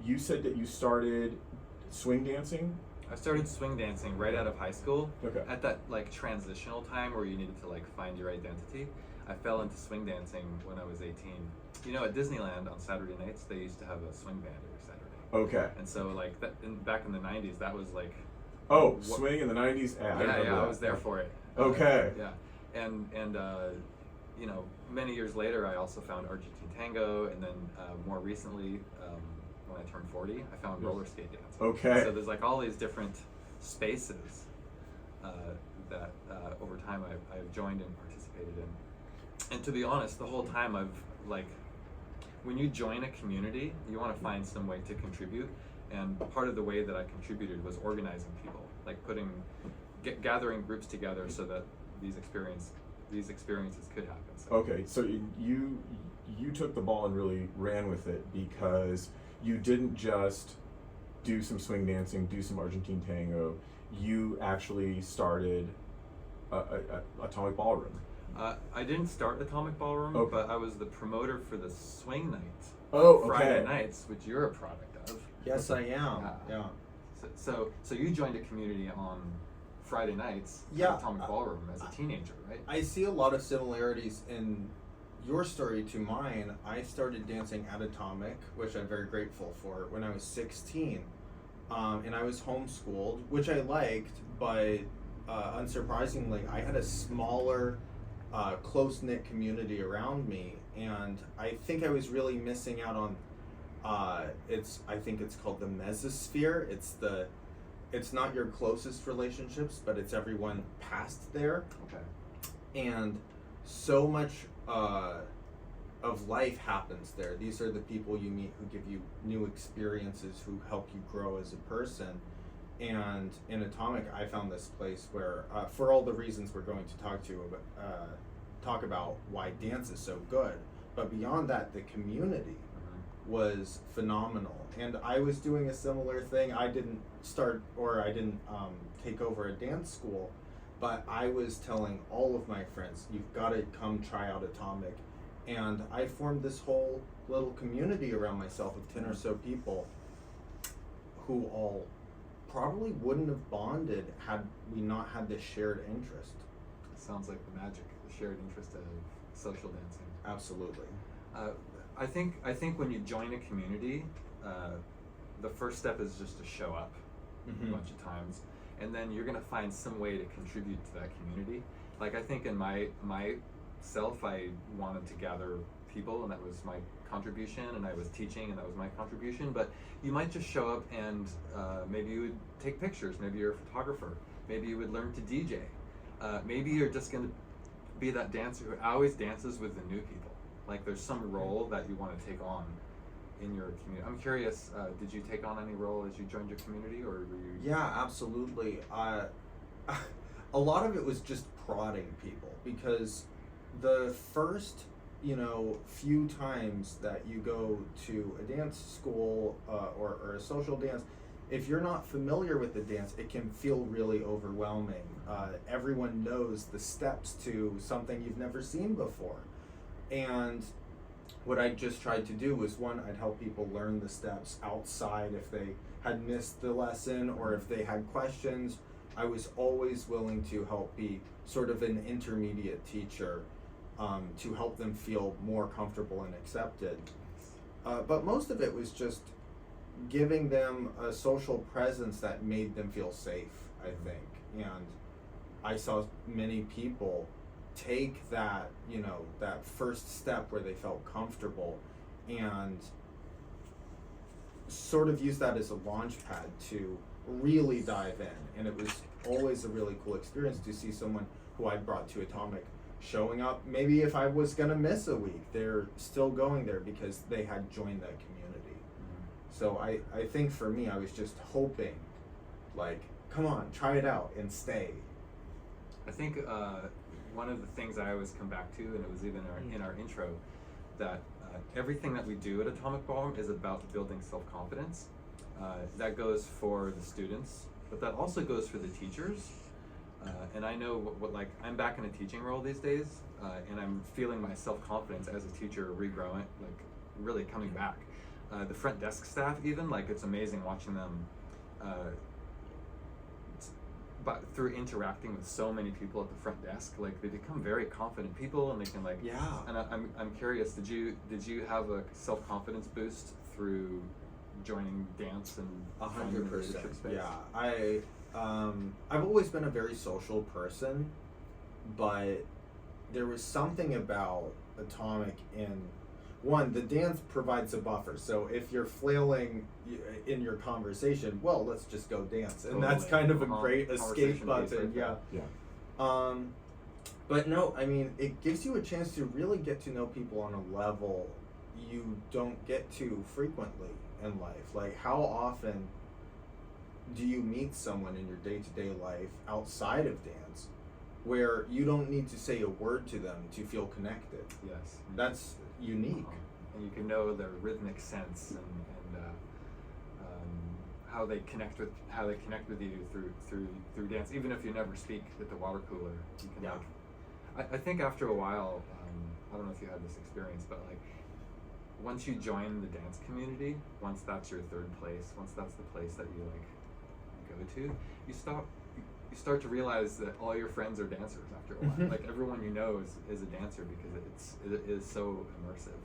you said that you started swing dancing? I started swing dancing right out of high school. Okay. At that like transitional time where you needed to like find your identity, I fell into swing dancing when I was 18. You know, at Disneyland on Saturday nights, they used to have a swing band every Saturday. Okay. And so like back in the 90s, that was like... swing in the 90s? I was there for it. Okay. And you know, many years later, I also found Argentine tango, and then more recently, when I turned 40, I found roller skate dance. Okay. So there's like all these different spaces that over time I've joined and participated in. And to be honest, the whole time I've like, when you join a community, you want to find some way to contribute. And part of the way that I contributed was organizing people, like gathering groups together so that these experiences could happen. So. Okay, so you took the ball and really ran with it, because you didn't just do some swing dancing, do some Argentine tango. You actually started ATOMIC Ballroom. I didn't start ATOMIC Ballroom, Okay. but I was the promoter for the swing night. Oh, Friday okay. nights, which you're a product of. Yes, I am. Yeah. So you joined a community on Friday nights Yeah, at ATOMIC Ballroom as a teenager, right? I see a lot of similarities in your story to mine. I started dancing at ATOMIC, which I'm very grateful for, when I was 16. And I was homeschooled, which I liked, but unsurprisingly, I had a smaller, close-knit community around me, and I think I was really missing out on, I think it's called the mesosphere. It's not your closest relationships, but it's everyone past there. Okay. And so much of life happens there. These are the people you meet who give you new experiences, who help you grow as a person. And in ATOMIC, I found this place where, for all the reasons we're going to talk about why dance is so good, but beyond that, the community was phenomenal. And I was doing a similar thing. I didn't take over a dance school, but I was telling all of my friends, you've got to come try out ATOMIC. And I formed this whole little community around myself of 10 or so people who all probably wouldn't have bonded had we not had this shared interest. Sounds like the magic, the shared interest of social dancing. Absolutely. I think when you join a community, the first step is just to show up a bunch of times, and then you're gonna find some way to contribute to that community. Like I think in myself, I wanted to gather people, and that was my contribution, and I was teaching, and that was my contribution. But you might just show up and maybe you would take pictures, maybe you're a photographer, maybe you would learn to DJ, maybe you're just gonna be that dancer who always dances with the new people. Like there's some role that you want to take on in your community. I'm curious, did you take on any role as you joined your community, or were you? Yeah, absolutely. A lot of it was just prodding people, because the first, few times that you go to a dance school or a social dance, if you're not familiar with the dance, it can feel really overwhelming. Everyone knows the steps to something you've never seen before. And what I just tried to do was, one, I'd help people learn the steps outside if they had missed the lesson or if they had questions. I was always willing to help be sort of an intermediate teacher to help them feel more comfortable and accepted. But most of it was just giving them a social presence that made them feel safe, I think. And I saw many people take that, that first step where they felt comfortable and sort of use that as a launch pad to really dive in. And it was always a really cool experience to see someone who I brought to ATOMIC showing up. Maybe if I was gonna miss a week, they're still going there because they had joined that community. So I think for me, I was just hoping, like, come on, try it out and stay. I think one of the things I always come back to, and it was even in our intro, that everything that we do at ATOMIC Ballroom is about building self-confidence. That goes for the students, but that also goes for the teachers. And I know what I'm back in a teaching role these days, and I'm feeling my self-confidence as a teacher regrowing, like really coming back. the front desk staff even, like, it's amazing watching them but through interacting with so many people at the front desk, like, they become very confident people, and they can, like, Yeah. and I'm curious, did you have a self-confidence boost through joining dance and finding the 100%. leadership space? Yeah, I've always been a very social person, but there was something about Atomic in one, the dance provides a buffer. So if you're flailing in your conversation, well, let's just go dance, and that's Totally. kind of a great escape Conversation piece button. right Yeah. Yeah. But no, I mean, it gives you a chance to really get to know people on a level you don't get to frequently in life. Like, how often do you meet someone in your day-to-day life outside of dance where you don't need to say a word to them to feel connected? Yes. That's unique. And you can know their rhythmic sense and how they connect with you through dance, even if you never speak at the water cooler. You can, Yeah. like, I think after a while, I don't know if you had this experience, but, like, once you join the dance community, once that's your third place, once that's the place that you, like, go to, you start to realize that all your friends are dancers after a while. Like, everyone you know is a dancer, because it is so immersive.